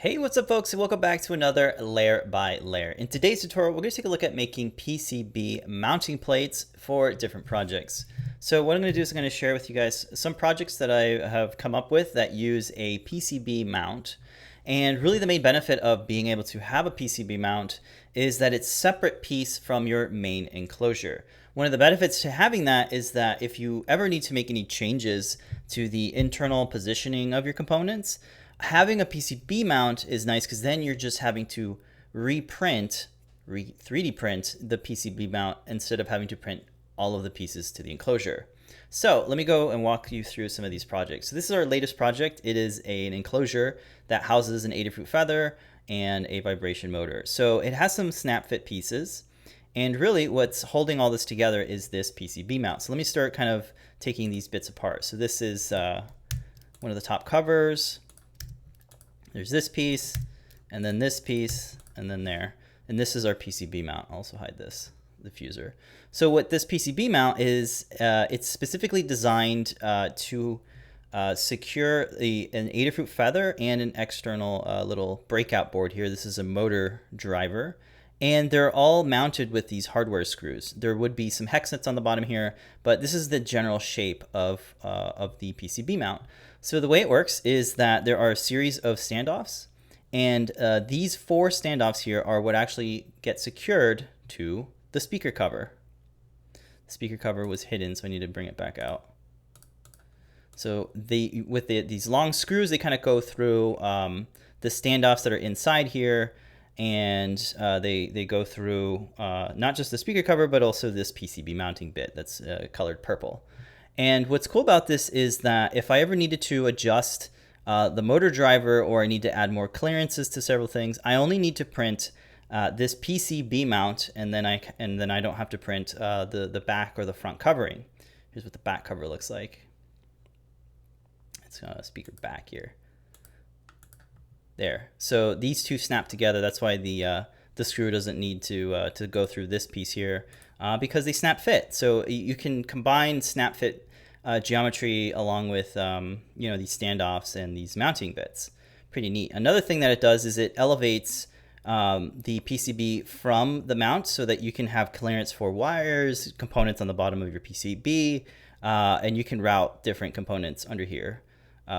Hey, what's up folks, and welcome back to another layer by layer. In today's tutorial, we're going to take a look at making PCB mounting plates for different projects. So what I'm going to do is I'm going to share with you guys some projects that I have come up with that use a PCB mount. And really the main benefit of being able to have a PCB mount is that it's a separate piece from your main enclosure. One of the benefits to having that is that if you ever need to make any changes to the internal positioning of your components, having a PCB mount is nice because then you're just having to 3D print the PCB mount instead of having to print all of the pieces to the enclosure. So let me go and walk you through some of these projects. So this is our latest project. It is an enclosure that houses an Adafruit feather and a vibration motor. So it has some snap fit pieces. And really what's holding all this together is this PCB mount. So let me start kind of taking these bits apart. So this is one of the top covers. There's this piece, and then this piece, and then there. And this is our PCB mount. I'll also hide this diffuser. So what this PCB mount is, it's specifically designed to secure an Adafruit feather and an external little breakout board here. This is a motor driver. And they're all mounted with these hardware screws. There would be some hex nuts on the bottom here, but this is the general shape of the PCB mount. So the way it works is that there are a series of standoffs, and these 4 standoffs here are what actually get secured to the speaker cover. The speaker cover was hidden, so I need to bring it back out. So these long screws, they kind of go through the standoffs that are inside here, and they go through not just the speaker cover, but also this PCB mounting bit that's colored purple. And what's cool about this is that if I ever needed to adjust the motor driver, or I need to add more clearances to several things, I only need to print this PCB mount, and then I don't have to print the back or the front covering. Here's what the back cover looks like. It's a speaker back here. There. So these two snap together. That's why the screw doesn't need to go through this piece here, because they snap fit. So you can combine snap fit geometry along with these standoffs and these mounting bits. Pretty neat. Another thing that it does is it elevates the PCB from the mount so that you can have clearance for wires, components on the bottom of your PCB, and you can route different components under here.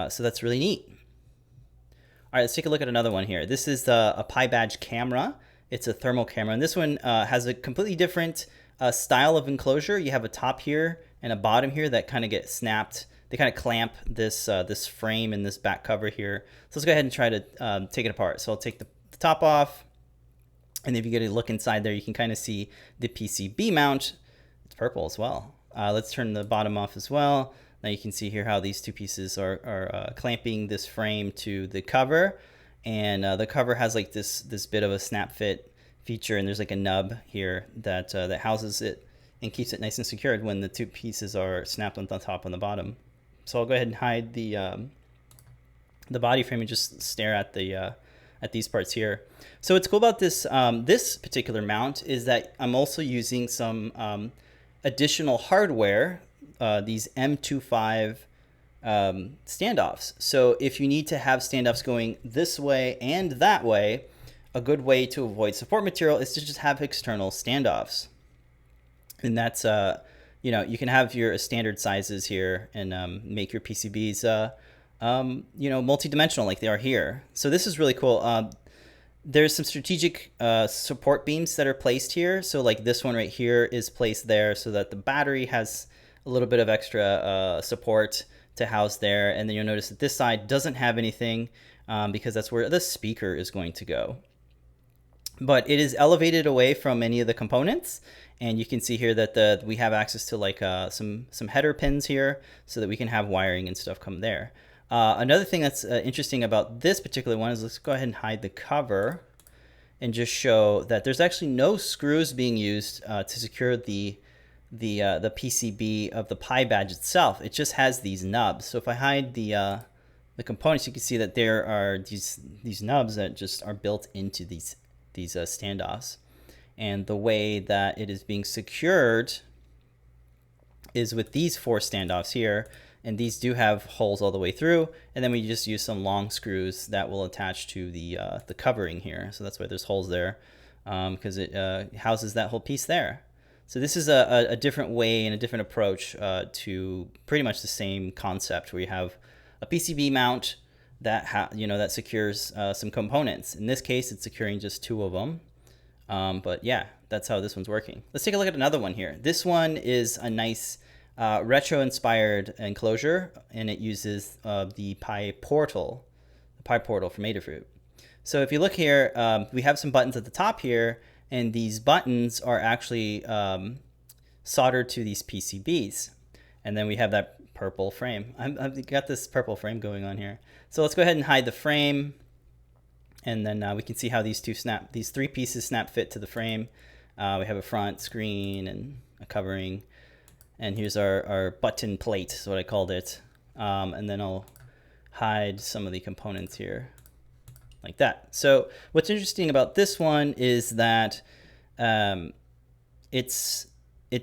So that's really neat. All right, let's take a look at another one here. This is a PyBadge camera. It's a thermal camera, and this one has a completely different style of enclosure. You have a top here and a bottom here that kind of get snapped. They kind of clamp this this frame and this back cover here. So let's go ahead and try to take it apart. So I'll take the top off, and if you get a look inside there, you can kind of see the PCB mount. It's purple as well. Let's turn the bottom off as well. Now you can see here how these two pieces are clamping this frame to the cover, and the cover has like this bit of a snap fit feature, and there's like a nub here that that houses it and keeps it nice and secured when the two pieces are snapped on the top and the bottom. So I'll go ahead and hide the body frame and just stare at these parts here. So what's cool about this this particular mount is that I'm also using some additional hardware. These M25 standoffs. So if you need to have standoffs going this way and that way, a good way to avoid support material is to just have external standoffs. And that's, you can have your standard sizes here and make your PCBs, multi-dimensional like they are here. So this is really cool. There's some strategic support beams that are placed here. So like this one right here is placed there so that the battery has a little bit of extra support to house there. And then you'll notice that this side doesn't have anything because that's where the speaker is going to go. But it is elevated away from any of the components. And you can see here that we have access to like some header pins here so that we can have wiring and stuff come there. Another thing that's interesting about this particular one is, let's go ahead and hide the cover and just show that there's actually no screws being used to secure the PCB of the PyBadge itself. It just has these nubs. So if I hide the components, you can see that there are these nubs that just are built into these standoffs. And the way that it is being secured is with these 4 standoffs here. and these do have holes all the way through, and then we just use some long screws that will attach to the covering here. So that's why there's holes there, because it houses that whole piece there. So this is a different way and a different approach to pretty much the same concept, where you have a PCB mount that that secures some components. In this case, it's securing just 2 of them. But yeah, that's how this one's working. Let's take a look at another one here. This one is a nice retro-inspired enclosure, and it uses the PyPortal from Adafruit. So if you look here, we have some buttons at the top here, and these buttons are actually soldered to these PCBs. And then we have that purple frame. I've got this purple frame going on here. So let's go ahead and hide the frame. And then we can see how these 3 pieces snap fit to the frame. We have a front screen and a covering. And here's our button plate, is what I called it. And then I'll hide some of the components here, like that. So what's interesting about this one is that it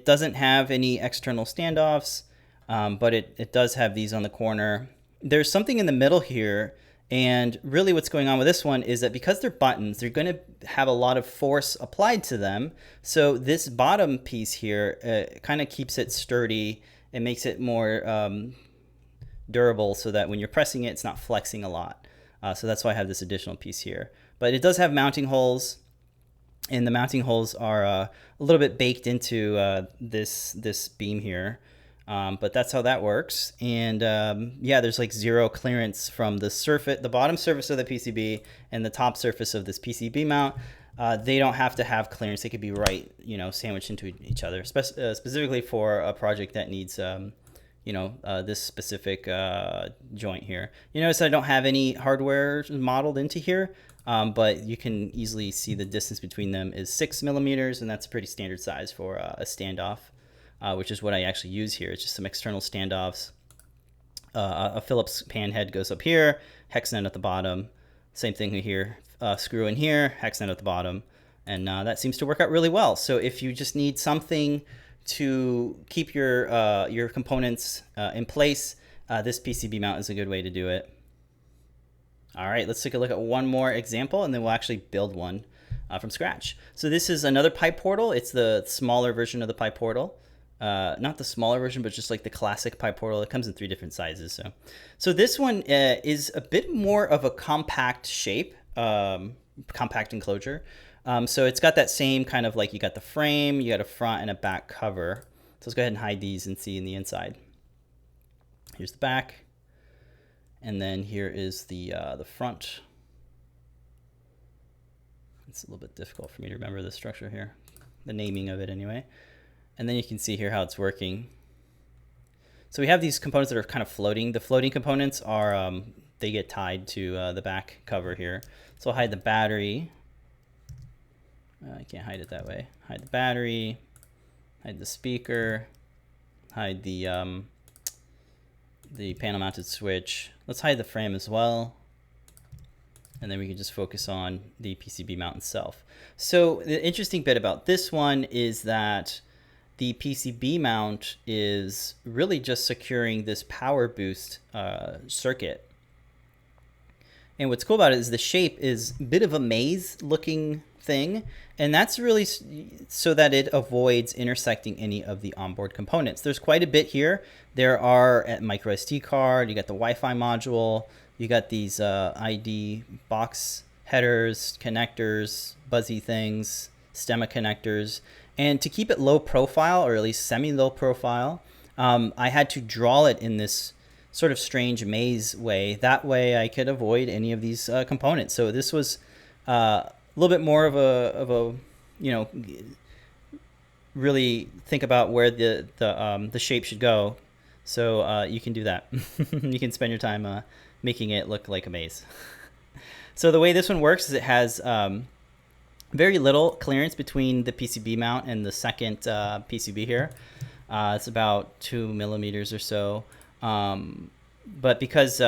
doesn't have any external standoffs, but it does have these on the corner. There's something in the middle here, and really what's going on with this one is that because they're buttons, they're going to have a lot of force applied to them. So this bottom piece here kind of keeps it sturdy and makes it more durable, so that when you're pressing it, it's not flexing a lot. So that's why I have this additional piece here. But it does have mounting holes, and the mounting holes are a little bit baked into this beam here. But that's how that works. And yeah, there's like 0 clearance from the bottom surface of the PCB and the top surface of this PCB mount. They don't have to have clearance. They could be right, sandwiched into each other, specifically for a project that needs this specific joint here. You notice I don't have any hardware modeled into here, but you can easily see the distance between them is 6 millimeters, and that's a pretty standard size for a standoff, which is what I actually use here. It's just some external standoffs. A Phillips pan head goes up here, hex nut at the bottom. Same thing here, screw in here, hex nut at the bottom, and that seems to work out really well. So if you just need something to keep your components in place, this PCB mount is a good way to do it. All right, let's take a look at one more example, and then we'll actually build one from scratch. So this is another PyPortal. It's the smaller version of the PyPortal. Not the smaller version, but just like the classic PyPortal. It comes in 3 different sizes. So this one is a bit more of a compact shape, compact enclosure. So it's got that same kind of, like, you got the frame, you got a front and a back cover. So let's go ahead and hide these and see in the inside. Here's the back, and then here is the front. It's a little bit difficult for me to remember the structure here, the naming of it anyway. And then you can see here how it's working. So we have these components that are kind of floating. The floating components are, they get tied to the back cover here. So I'll hide the battery. I can't hide it that way. Hide the battery, hide the speaker, hide the panel mounted switch. Let's hide the frame as well. And then we can just focus on the PCB mount itself. So the interesting bit about this one is that the PCB mount is really just securing this power boost circuit. And what's cool about it is the shape is a bit of a maze looking thing, and that's really so that it avoids intersecting any of the onboard components. There's quite a bit here. There are a micro SD card, you got the Wi-Fi module, you got these ID box headers, connectors, buzzy things, stemma connectors. And to keep it low profile, or at least semi-low profile, I had to draw it in this sort of strange maze way. That way I could avoid any of these components. So this was a little bit more of a really think about where the shape should go. So you can do that. You can spend your time making it look like a maze. So the way this one works is it has very little clearance between the PCB mount and the second PCB here. It's about 2 millimeters or so. But because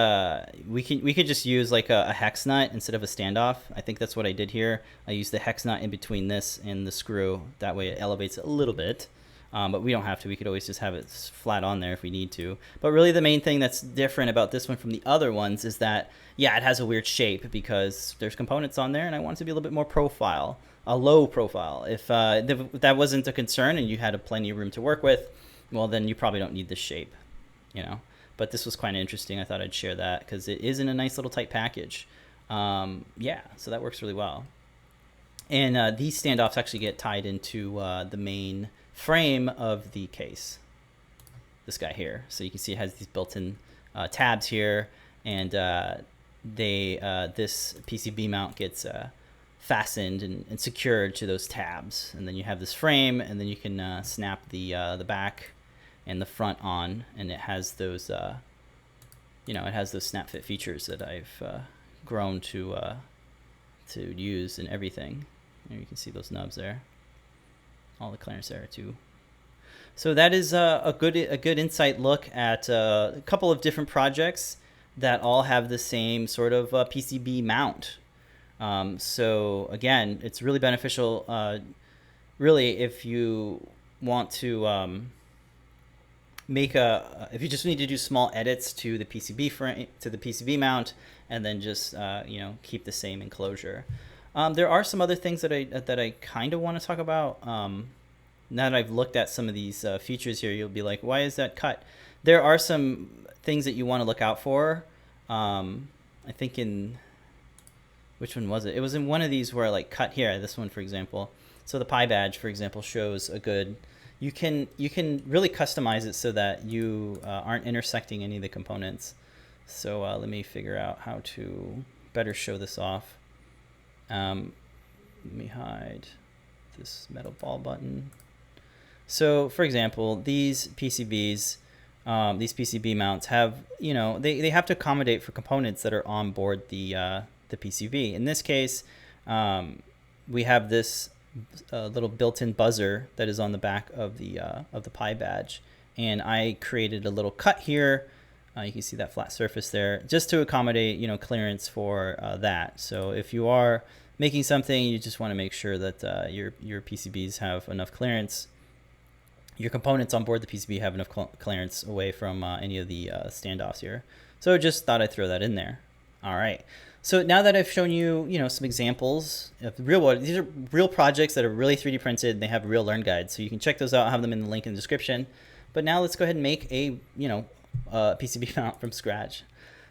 we could just use like a hex nut instead of a standoff. I think that's what I did here. I used the hex nut in between this and the screw. That way it elevates it a little bit. But we don't have to. We could always just have it flat on there if we need to. But really the main thing that's different about this one from the other ones is that, yeah, it has a weird shape because there's components on there and I want it to be a little bit more profile, a low profile. If that wasn't a concern and you had plenty of room to work with, well, then you probably don't need this shape, you know. But this was quite interesting. I thought I'd share that because it is in a nice little tight package. Yeah, so that works really well. And these standoffs actually get tied into the main frame of the case, this guy here. So you can see it has these built-in tabs here, and this PCB mount gets fastened and secured to those tabs, and then you have this frame, and then you can snap the back and the front on, and it has those it has those snap fit features that I've grown to use in everything. And you can see those nubs there, all the clearance there too. So that is a good insight look at a couple of different projects that all have the same sort of PCB mount. So again, it's really beneficial. Really, if you want to if you just need to do small edits to the PCB frame, to the PCB mount, and then just keep the same enclosure. There are some other things that I kind of want to talk about. Now that I've looked at some of these features here, you'll be like, why is that cut? There are some things that you want to look out for. I think in, which one was it? It was in one of these where I like cut here, this one, for example. So the PyBadge, for example, shows a good, you can really customize it so that you aren't intersecting any of the components. So let me figure out how to better show this off. Let me hide this metal ball button. So for example, these PCBs, these PCB mounts have, they have to accommodate for components that are on board the PCB. In this case, we have this little built-in buzzer that is on the back of the PyBadge, and I created a little cut here. You can see that flat surface there, just to accommodate, clearance for that. So if you are making something, you just want to make sure that your PCBs have enough clearance. Your components on board the PCB have enough clearance away from any of the standoffs here. So just thought I'd throw that in there. All right. So now that I've shown you, some examples of real world, these are real projects that are really 3D printed. And they have real learn guides, so you can check those out. I'll have them in the link in the description. But now let's go ahead and make a, PCB mount from scratch.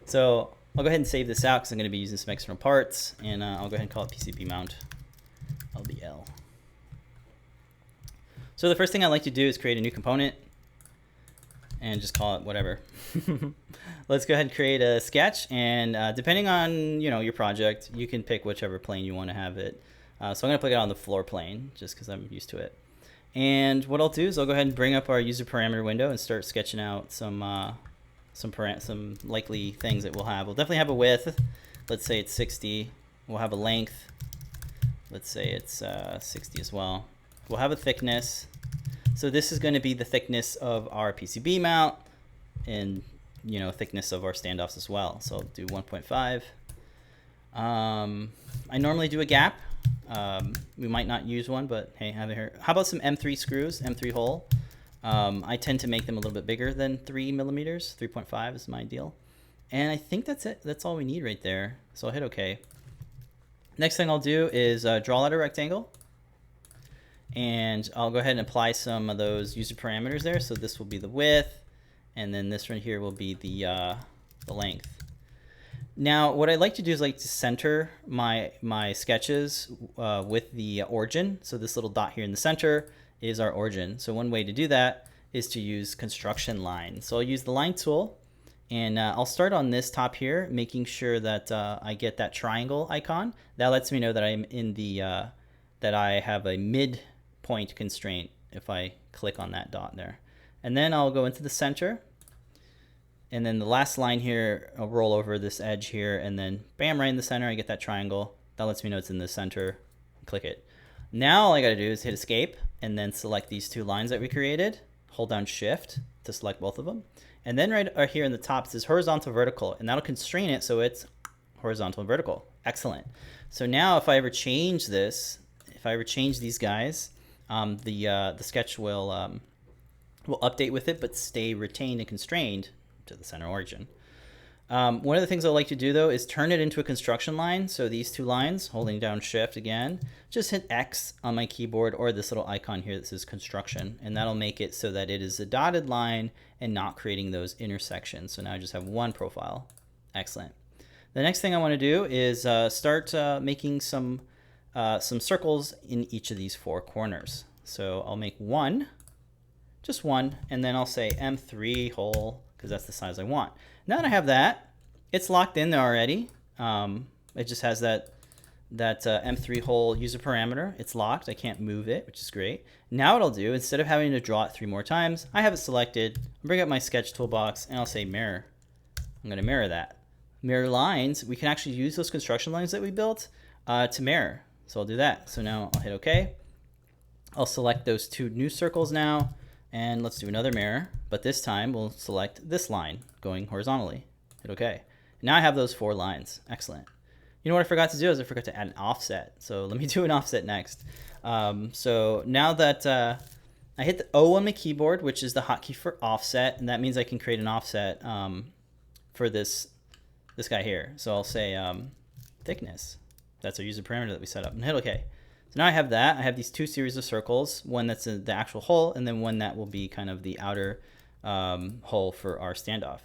So I'll go ahead and save this out because I'm going to be using some external parts, and I'll go ahead and call it PCB Mount LBL. So the first thing I like to do is create a new component and just call it whatever. Let's go ahead and create a sketch, and depending on your project, you can pick whichever plane you want to have it. So I'm going to put it on the floor plane just because I'm used to it. And what I'll do is I'll go ahead and bring up our user parameter window and start sketching out some likely things that we'll have. We'll definitely have a width. Let's say it's 60. We'll have a length. Let's say it's 60 as well. We'll have a thickness. So this is going to be the thickness of our PCB mount, and thickness of our standoffs as well. So I'll do 1.5. I normally do a gap. We might not use one, but hey, have it here. How about some M3 screws, M3 hole? I tend to make them a little bit bigger than 3 millimeters. 3.5 is my ideal. And I think that's it. That's all we need right there. So I'll hit OK. Next thing I'll do is draw out a rectangle. And I'll go ahead and apply some of those user parameters there. So this will be the width, and then this right here will be the length. Now, what I like to do is to center my sketches with the origin. So this little dot here in the center is our origin. So one way to do that is to use construction line. So I'll use the line tool, and I'll start on this top here, making sure that I get that triangle icon. That lets me know that I'm in the that I have a midpoint constraint if I click on that dot there. And then I'll go into the center. And then the last line here, I'll roll over this edge here, and then bam, right in the center, I get that triangle. That lets me know it's in the center. Click it. Now all I gotta do is hit escape and then select these two lines that we created. Hold down shift to select both of them. And then right here in the top it says horizontal vertical, and that'll constrain it so it's horizontal and vertical. Excellent. So now if I ever change this, if I ever change these guys, the sketch will will update with it, but stay retained and constrained to the center origin. One of the things I like to do though is turn it into a construction line. So these two lines, holding down shift again, just hit X on my keyboard or this little icon here that says construction, and that'll make it so that it is a dotted line and not creating those intersections. So now I just have one profile. Excellent. The next thing I want to do is start making some circles in each of these four corners. So I'll make one, just one, and then I'll say M3 hole because that's the size I want. Now that I have that, it's locked in there already. It just has that M3 hole user parameter. It's locked. I can't move it, which is great. Now what I'll do, instead of having to draw it 3 more times, I have it selected. I'll bring up my sketch toolbox and I'll say mirror. I'm going to mirror that. Mirror lines, we can actually use those construction lines that we built to mirror. So I'll do that. So now I'll hit OK. I'll select those 2 new circles now. And let's do another mirror, but this time we'll select this line going horizontally. Hit OK. Now I have those 4 lines. Excellent. You know what I forgot to do is I forgot to add an offset. So let me do an offset next. So now that I hit the O on my keyboard, which is the hotkey for offset, and that means I can create an offset for this guy here. So I'll say thickness. That's our user parameter that we set up, and hit OK. So now I have that. I have these 2 series of circles, one that's the actual hole, and then one that will be kind of the outer hole for our standoff.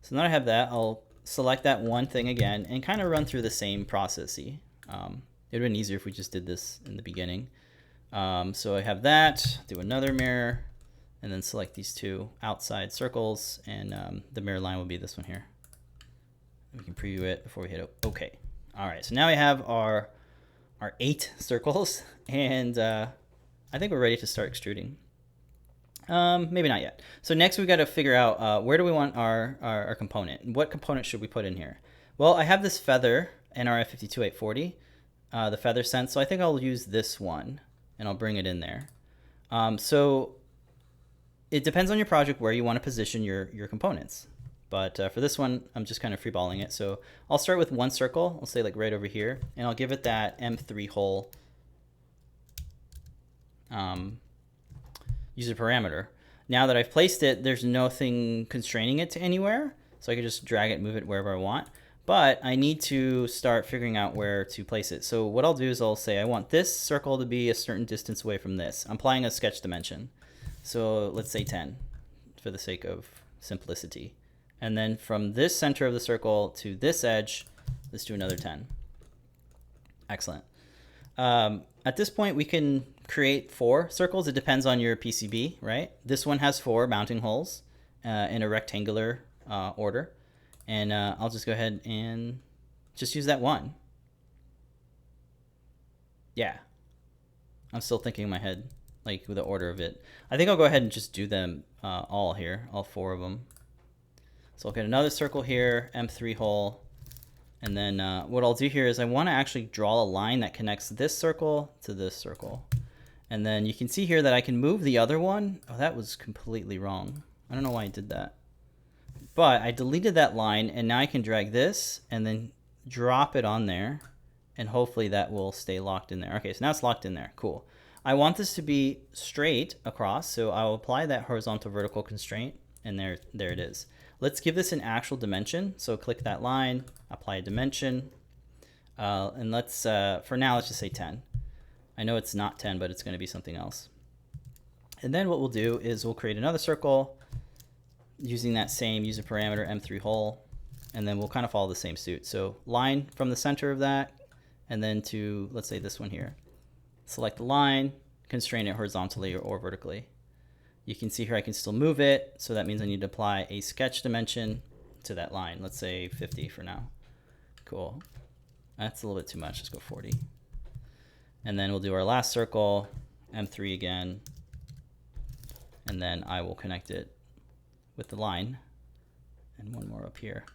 So now I have that. I'll select that one thing again and kind of run through the same process. It would have been easier if we just did this in the beginning. So I have that, do another mirror, and then select these 2 outside circles, and the mirror line will be this one here. We can preview it before we hit OK. All right, so now we have our 8 circles, and I think we're ready to start extruding. Maybe not yet. So next we've got to figure out where do we want our component. What component should we put in here? Well, I have this feather NRF52840, the feather sense, so I think I'll use this one, and I'll bring it in there. So it depends on your project where you want to position your components. But for this one, I'm just kind of freeballing it. So I'll start with one circle. I'll say like right over here, and I'll give it that M3 hole user parameter. Now that I've placed it, there's nothing constraining it to anywhere. So I can just drag it, move it wherever I want. But I need to start figuring out where to place it. So what I'll do is I'll say I want this circle to be a certain distance away from this. I'm applying a sketch dimension. So let's say 10 for the sake of simplicity. And then from this center of the circle to this edge, let's do another 10. Excellent. At this point, we can create 4 circles. It depends on your PCB, right? This one has 4 mounting holes in a rectangular order. And I'll just go ahead and just use that one. Yeah. I'm still thinking in my head, like with the order of it. I think I'll go ahead and just do them all here, all 4 of them. So I'll get another circle here, M3 hole, and then what I'll do here is I want to actually draw a line that connects this circle to this circle. And then you can see here that I can move the other one. Oh, that was completely wrong. I don't know why I did that. But I deleted that line, and now I can drag this and then drop it on there, and hopefully that will stay locked in there. Okay, so now it's locked in there. Cool. I want this to be straight across, so I'll apply that horizontal vertical constraint, and there it is. Let's give this an actual dimension. So click that line, apply a dimension, and let's, for now, let's just say 10. I know it's not 10, but it's going to be something else. And then what we'll do is we'll create another circle using that same user parameter M3 hole, and then we'll kind of follow the same suit. So line from the center of that, and then to, let's say this one here. Select the line, constrain it horizontally or vertically. You can see here I can still move it, so that means I need to apply a sketch dimension to that line. Let's say 50 for now. Cool. That's a little bit too much. Let's go 40. And then we'll do our last circle, M3 again, and then I will connect it with the line, and one more up here.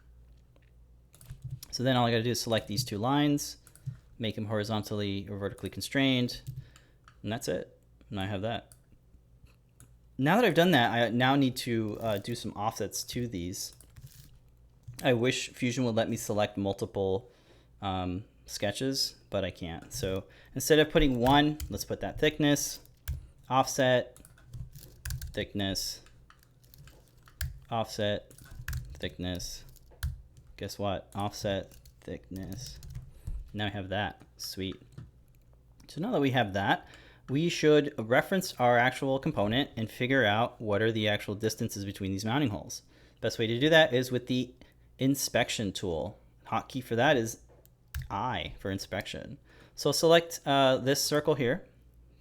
So then all I got to do is select these 2 lines, make them horizontally or vertically constrained, and that's it. And I have that. Now that I've done that, I now need to do some offsets to these. I wish Fusion would let me select multiple sketches, but I can't. So instead of putting 1, let's put that thickness, offset, thickness, offset, thickness. Guess what? Offset, thickness. Now we have that. Sweet. So now that we have that, we should reference our actual component and figure out what are the actual distances between these mounting holes. Best way to do that is with the inspection tool. Hotkey for that is I for inspection. So I'll select this circle here,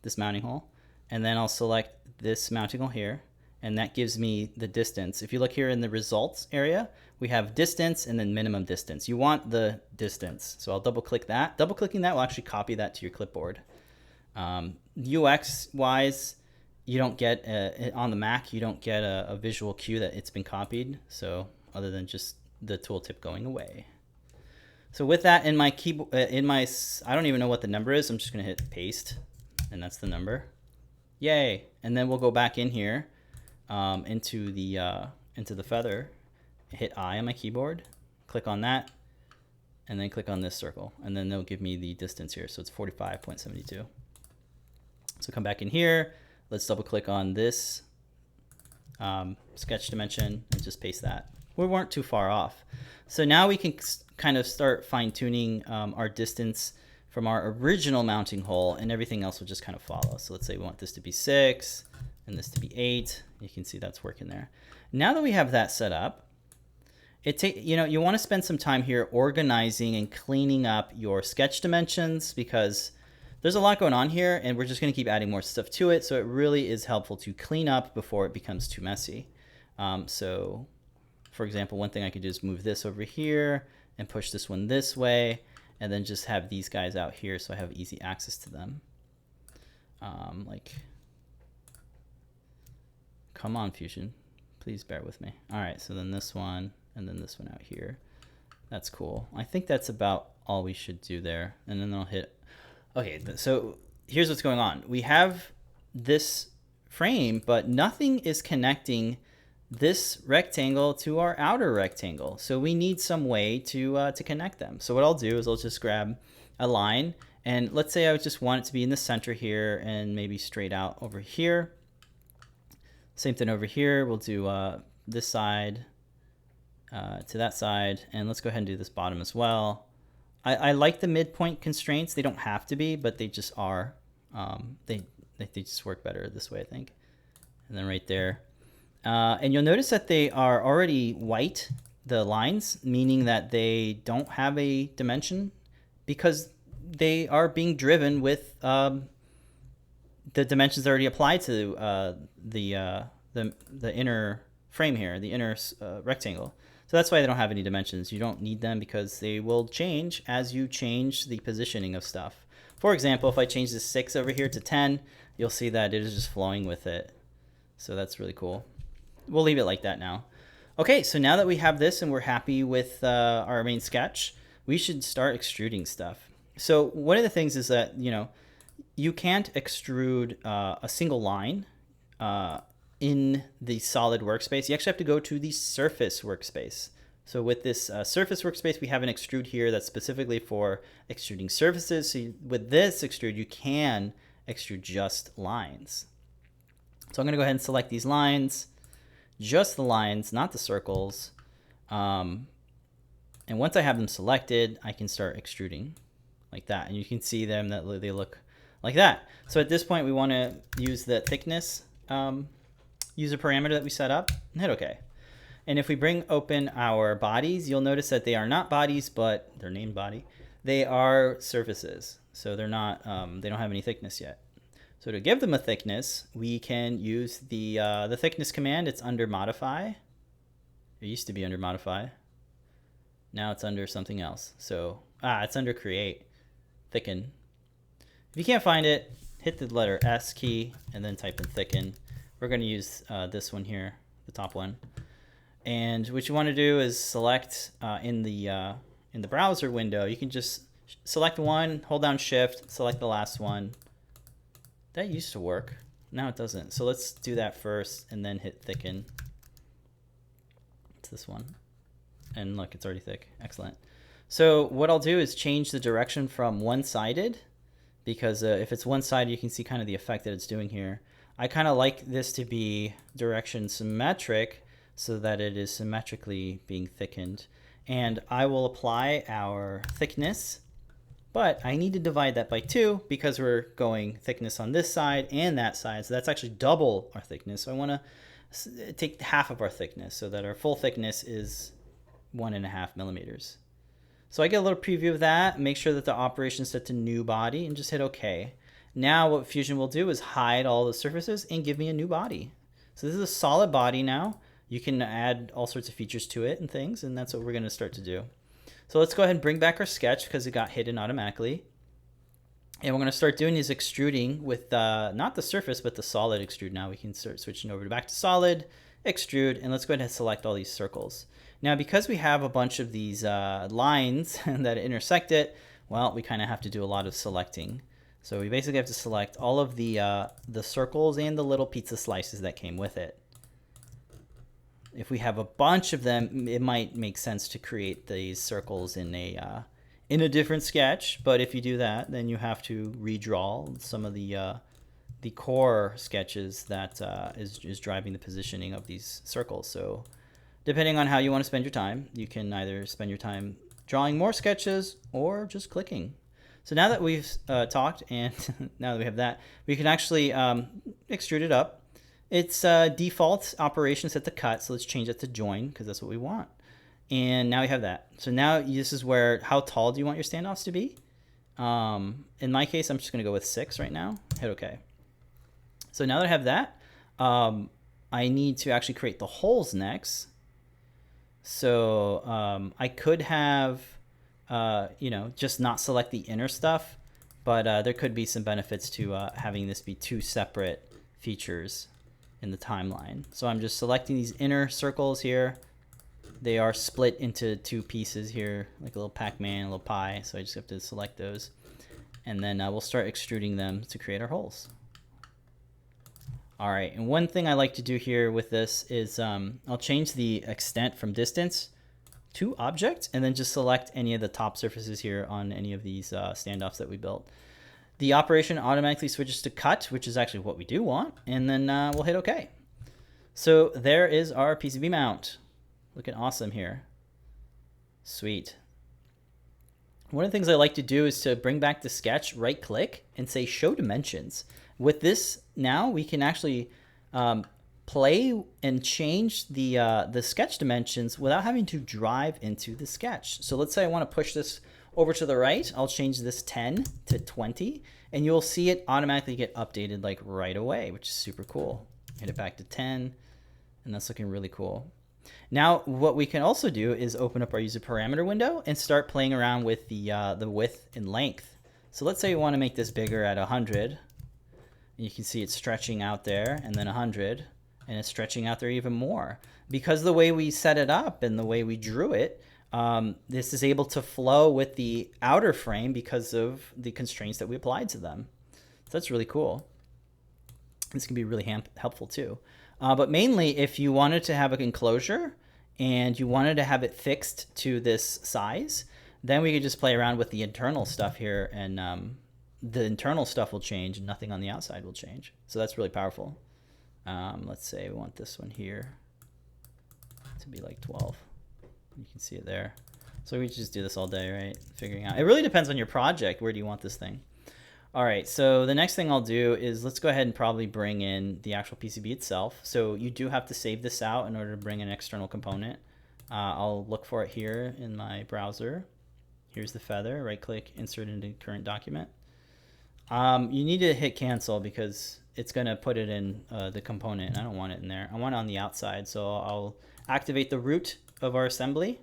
this mounting hole, and then I'll select this mounting hole here, and that gives me the distance. If you look here in the results area, we have distance and then minimum distance. You want the distance, so I'll double click that. Double clicking that will actually copy that to your clipboard. UX wise, you don't get on the Mac, you don't get a visual cue that it's been copied, so other than just the tooltip going away. So with that in my keyboard, I don't even know what the number is. I'm just gonna hit paste, and that's the number. Yay! And then we'll go back in here into the feather, hit I on my keyboard, click on that, and then click on this circle, and then they'll give me the distance here. So it's 45.72. So come back in here. Let's double click on this sketch dimension and just paste that. We weren't too far off. So now we can kind of start fine-tuning our distance from our original mounting hole, and everything else will just kind of follow. So let's say we want this to be 6 and this to be 8. You can see that's working there. Now that we have that set up, you want to spend some time here organizing and cleaning up your sketch dimensions, because there's a lot going on here and we're just going to keep adding more stuff to it. So it really is helpful to clean up before it becomes too messy. So for example, one thing I could do is move this over here and push this one this way, and then just have these guys out here so I have easy access to them. Come on, Fusion, please bear with me. All right, so then this one, and then this one out here. That's cool. I think that's about all we should do there. And then I'll hit, okay, so here's what's going on. We have this frame, but nothing is connecting this rectangle to our outer rectangle. So we need some way to connect them. So what I'll do is I'll just grab a line, and let's say I just want it to be in the center here and maybe straight out over here. Same thing over here. We'll do this side to that side, and let's go ahead and do this bottom as well. I like the midpoint constraints. They don't have to be, but they just are. They just work better this way, I think. And then right there. And you'll notice that they are already white, the lines, meaning that they don't have a dimension because they are being driven with the dimensions already applied to the inner frame here, the inner rectangle. So that's why they don't have any dimensions. You don't need them because they will change as you change the positioning of stuff. For example, if I change this 6 over here to 10, you'll see that it is just flowing with it. So that's really cool. We'll leave it like that now. Okay, so now that we have this and we're happy with our main sketch, we should start extruding stuff. So one of the things is that, you can't extrude a single line in the solid workspace. You actually have to go to the surface workspace. So with this surface workspace, we have an extrude here that's specifically for extruding surfaces. So with this extrude, you can extrude just lines. So I'm going to go ahead and select these lines. Just the lines, not the circles. And once I have them selected, I can start extruding like that. And you can see them that they look like that. So at this point, we want to use the thickness user parameter that we set up and hit OK. And if we bring open our bodies, you'll notice that they are not bodies, but they're named body. They are surfaces. So they're not, they don't have any thickness yet. So to give them a thickness, we can use the thickness command. It's under modify. It used to be under modify. Now it's under something else. So it's under create, thicken. If you can't find it, hit the letter S key and then type in thicken. We're going to use this one here, the top one. And what you want to do is select in the browser window. You can just select one, hold down Shift, select the last one. That used to work. Now it doesn't. So let's do that first and then hit thicken. It's this one. And look, it's already thick. Excellent. So what I'll do is change the direction from one-sided, because if it's one-sided, you can see kind of the effect that it's doing here. I kind of like this to be direction symmetric so that it is symmetrically being thickened. And I will apply our thickness, but I need to divide that by 2 because we're going thickness on this side and that side. So that's actually double our thickness. So I want to take half of our thickness so that our full thickness is 1.5 millimeters. So I get a little preview of that, make sure that the operation is set to new body, and just hit OK. Now what Fusion will do is hide all the surfaces and give me a new body. So this is a solid body now. You can add all sorts of features to it and things, and that's what we're going to start to do. So let's go ahead and bring back our sketch because it got hidden automatically. And we're going to start doing these extruding with not the surface, but the solid extrude. Now we can start switching over back to solid, extrude, and let's go ahead and select all these circles. Now, because we have a bunch of these lines that intersect it, well, we kind of have to do a lot of selecting. So we basically have to select all of the circles and the little pizza slices that came with it. If we have a bunch of them, it might make sense to create these circles in a different sketch. But if you do that, then you have to redraw some of the core sketches that is driving the positioning of these circles. So depending on how you want to spend your time, you can either spend your time drawing more sketches or just clicking. So now that we've talked, and now that we have that, we can actually extrude it up. It's default operation set to cut, so let's change it to join because that's what we want. And now we have that. So now this is where, how tall do you want your standoffs to be? In my case, I'm just going to go with 6 right now. Hit OK. So now that I have that, I need to actually create the holes next. So I could have just not select the inner stuff, but there could be some benefits to having this be 2 separate features in the timeline. So I'm just selecting these inner circles here. They are split into 2 pieces here, like a little Pac-Man, a little pie. So I just have to select those. And then we'll start extruding them to create our holes. All right, and one thing I like to do here with this is I'll change the extent from distance to object, and then just select any of the top surfaces here on any of these standoffs that we built. The operation automatically switches to cut, which is actually what we do want, and then we'll hit OK. So there is our PCB mount. Looking awesome here. Sweet. One of the things I like to do is to bring back the sketch, right click, and say show dimensions. With this now, we can actually play and change the sketch dimensions without having to drive into the sketch. So let's say I want to push this over to the right. I'll change this 10 to 20, and you'll see it automatically get updated like right away, which is super cool. Hit it back to 10, and that's looking really cool. Now, what we can also do is open up our user parameter window and start playing around with the width and length. So let's say we want to make this bigger at 100. You can see it's stretching out there, and then 100, and it's stretching out there even more. Because of the way we set it up and the way we drew it, this is able to flow with the outer frame because of the constraints that we applied to them. So that's really cool. This can be really helpful too. But mainly, if you wanted to have an enclosure and you wanted to have it fixed to this size, then we could just play around with the internal stuff here, and the internal stuff will change and nothing on the outside will change. So that's really powerful. Let's say we want this one here to be like 12. You can see it there. So we just do this all day, right? Figuring out. It really depends on your project. Where do you want this thing? All right, so the next thing I'll do is let's go ahead and probably bring in the actual PCB itself. So you do have to save this out in order to bring an external component. I'll look for it here in my browser. Here's the feather. Right click, insert into current document. You need to hit cancel because it's going to put it in the component. I don't want it in there. I want it on the outside. So I'll activate the root of our assembly,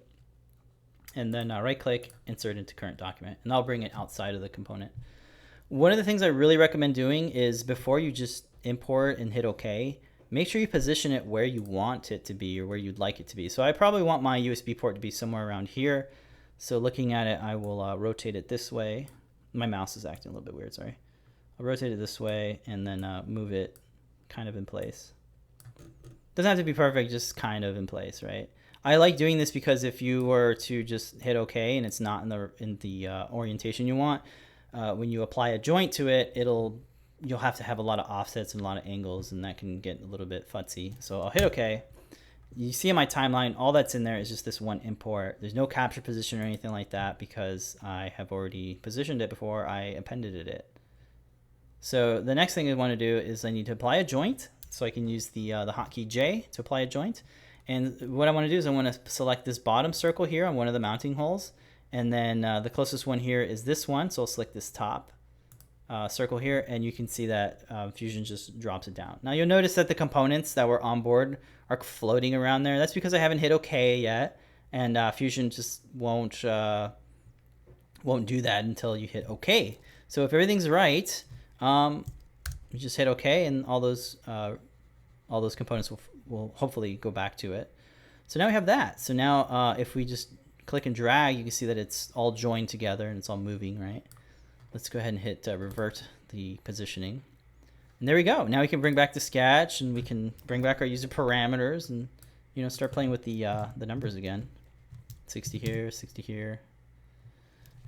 and then right click, insert into current document, and I'll bring it outside of the component. One of the things I really recommend doing is before you just import and hit OK, make sure you position it where you want it to be or where you'd like it to be. So I probably want my USB port to be somewhere around here. So looking at it, I will rotate it this way. My mouse is acting a little bit weird, sorry. I'll rotate it this way and then move it kind of in place. Doesn't have to be perfect, just kind of in place, right? I like doing this because if you were to just hit OK and it's not in the orientation you want, when you apply a joint to it, it'll you'll have to have a lot of offsets and a lot of angles, and that can get a little bit futzy. So I'll hit OK. You see in my timeline, all that's in there is just this one import. There's no capture position or anything like that because I have already positioned it before I appended it. So the next thing I want to do is I need to apply a joint. So I can use the hotkey J to apply a joint. And what I want to do is I want to select this bottom circle here on one of the mounting holes. And then the closest one here is this one. So I'll select this top circle here, and you can see that Fusion just drops it down. Now you'll notice that the components that were on board are floating around there. That's because I haven't hit OK yet, and Fusion just won't do that until you hit OK. So if everything's right, you just hit OK, and all those components will hopefully go back to it. So now we have that. So now if we just click and drag, you can see that it's all joined together and it's all moving, right? Let's go ahead and hit revert the positioning. And there we go. Now we can bring back the sketch, and we can bring back our user parameters, and start playing with the numbers again. 60 here, 60 here.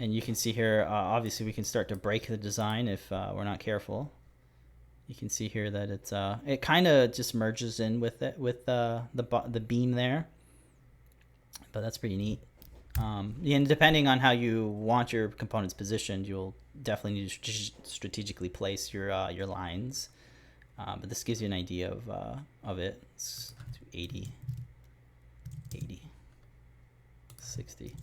And you can see here, obviously we can start to break the design if we're not careful. You can see here that it's it kind of just merges in with it, with the beam there. But that's pretty neat. And depending on how you want your components positioned, you'll definitely need to strategically place your lines. But this gives you an idea of it. Let's do 80, 60.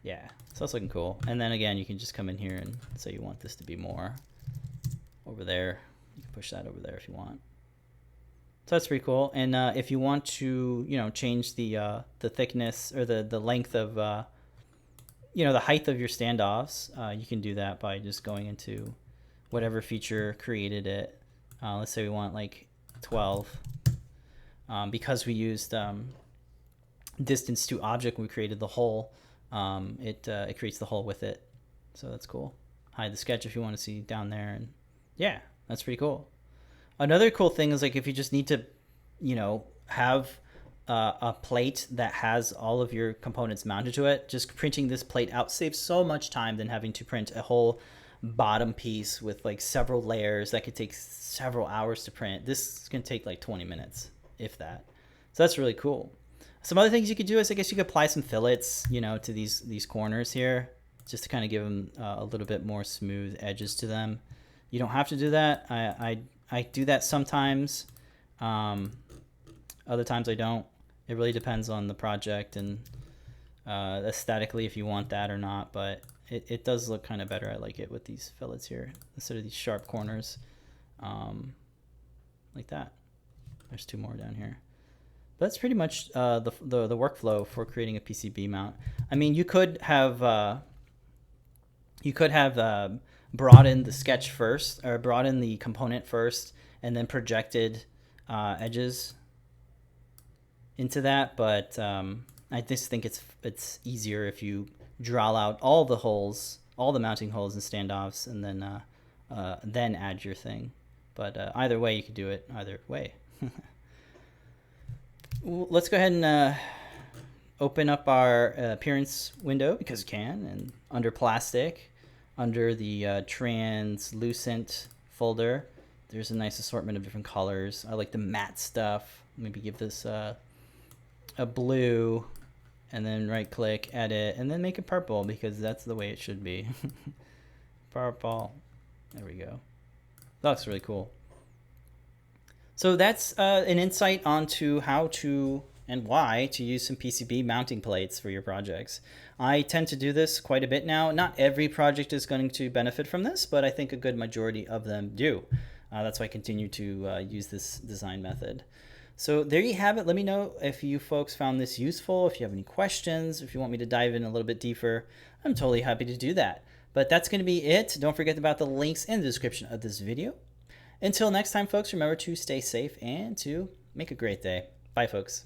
Yeah, so that's looking cool. And then again, you can just come in here and say you want this to be more over there. You can push that over there if you want. So that's pretty cool. And if you want to, change the thickness or the length of, the height of your standoffs, you can do that by just going into whatever feature created it. Let's say we want like 12. Because we used distance to object when we created the hole, it creates the hole with it. So that's cool. Hide the sketch if you want to see down there. And yeah, that's pretty cool. Another cool thing is, like, if you just need to, have a plate that has all of your components mounted to it, just printing this plate out saves so much time than having to print a whole bottom piece with like several layers that could take several hours to print. This can take like 20 minutes, if that. So that's really cool. Some other things you could do is, I guess you could apply some fillets, to these corners here, just to kind of give them a little bit more smooth edges to them. You don't have to do that. I do that sometimes. Other times I don't. It really depends on the project and aesthetically if you want that or not. But it does look kind of better. I like it with these fillets here instead of these sharp corners, like that. There's two more down here. But that's pretty much the workflow for creating a PCB mount. I mean, you could have brought in the sketch first, or brought in the component first, and then projected edges into that. But I just think it's easier if you draw out all the holes, all the mounting holes and standoffs, and then add your thing. But either way, you could do it either way. Let's go ahead and open up our appearance window, because we can, and under plastic, under the translucent folder, there's a nice assortment of different colors. I like the matte stuff. Maybe give this a blue, and then right click, edit, and then make it purple, because that's the way it should be. Purple. There we go. That looks really cool. So that's an insight onto how to and why to use some PCB mounting plates for your projects. I tend to do this quite a bit now. Not every project is going to benefit from this, but I think a good majority of them do. That's why I continue to use this design method. So there you have it. Let me know if you folks found this useful, if you have any questions, if you want me to dive in a little bit deeper. I'm totally happy to do that. But that's going to be it. Don't forget about the links in the description of this video. Until next time, folks, remember to stay safe and to make a great day. Bye, folks.